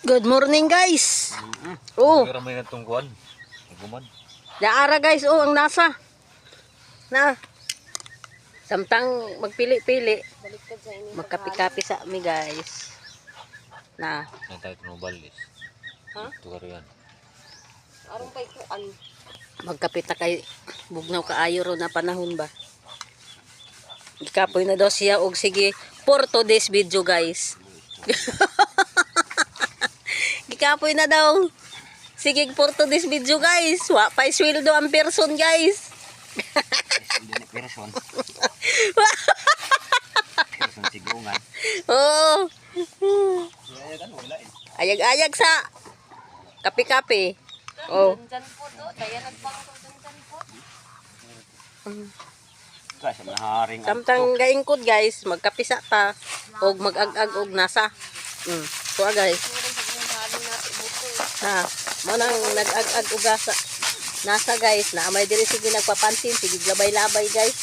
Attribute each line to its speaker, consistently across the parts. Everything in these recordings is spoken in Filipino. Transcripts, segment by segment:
Speaker 1: Good morning guys. Oh,
Speaker 2: Ramay na tungkuan. Guman.
Speaker 1: daara guys, oh ang nasa. Na. Samtang magpili-pili. Magkapi-kapi sa ami guys. Na.
Speaker 2: Saan tayo tinubalis?
Speaker 1: Ha?
Speaker 2: Ito ka riyan.
Speaker 3: Arong kay kuan.
Speaker 1: Magkapi ta kay bugnaw kaayo ro na panahon ba. Ikapoy na daw siya og sige for today's video guys. Gikapoy na daw. Sige for today's video guys. Wa pa sweldo ang person guys.
Speaker 2: Hindi na person. Person sigungan.
Speaker 1: Oh.
Speaker 2: Ayagan, wala eh.
Speaker 1: Ayag-ayag sa kape-kape. Oh.
Speaker 3: Dyan po to. Kaya nagpangko dyan po.
Speaker 2: Kasi maharing.
Speaker 1: Samtang gaingkod guys, magkapisa ta og mag-ag-ag og nasa. So guys.
Speaker 3: Meron sa ginhaling na ibuko.
Speaker 1: Na, mo nang nag-ag-ag og gasa. Nasa guys, na may diri sige nagpapansin, sige labay-labay guys.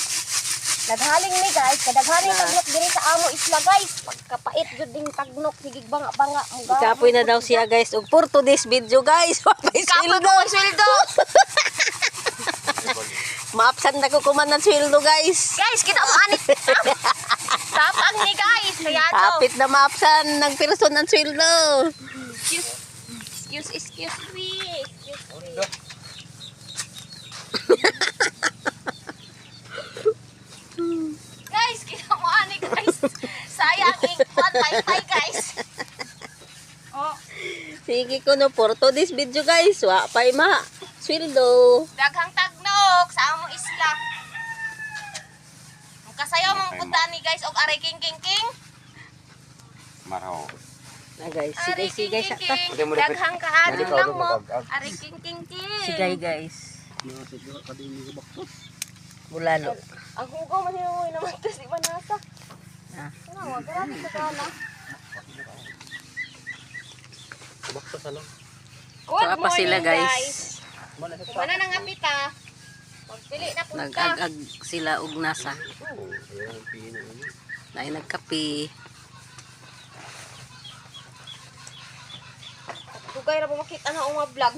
Speaker 3: Naghaling ni guys. Kadaghaling
Speaker 1: Na.
Speaker 3: tagnok diri sa amo isla guys. Pagkapait jud ding tagnok. Sige banga-banga.
Speaker 1: Ikapoy na daw siya guys og for today's video guys. May
Speaker 3: Kapoy
Speaker 1: sweldo.
Speaker 3: ko ang sweldo.
Speaker 1: Maapsan na ko kuman ng sweldo guys.
Speaker 3: Guys, kita mo anit. Tapang ni guys. Kaya to.
Speaker 1: Kapit na maapsan ng person ng sweldo.
Speaker 3: Excuse me. Guys, kita mo anit guys. Sayang ikot. Tay guys. Oh.
Speaker 1: Sige ko no for today's video guys. Wa pay ma sweldo.
Speaker 3: Daghang tagnok sa among isla. Ang kasayaw mong punta ni guys og aray king.
Speaker 2: Maraw.
Speaker 1: Na guys,
Speaker 3: Aray
Speaker 1: sige sa ta.
Speaker 3: king. Daghang kaadon lang mo. Aray king.
Speaker 1: Sige guys. Bulano.
Speaker 3: Ang hugaw man hinuwi naman to si Manasa.
Speaker 1: Ah.
Speaker 3: Ano, wag grabe sa kana.
Speaker 2: Bakta sa lang.
Speaker 1: Saka pa sila guys.
Speaker 3: Mana nang apita? Magpili na punta.
Speaker 1: Nag-ag-ag sila og nasa. Na nagkape.
Speaker 3: Dugay ra mo makita na mga vlog.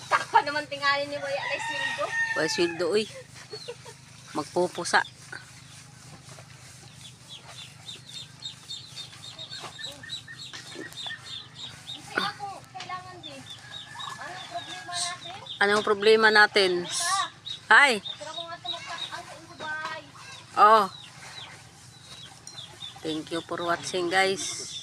Speaker 3: Taka naman tingali ni Boya na sildo.
Speaker 1: Pay sweldo uy. Magpupusa.
Speaker 3: Kasi ako kailangan din.
Speaker 1: Anong
Speaker 3: Anong problema natin?
Speaker 1: problema natin? Hi.
Speaker 3: Pero kung ato magtakang sa Dubai.
Speaker 1: Oh. Thank you for watching guys.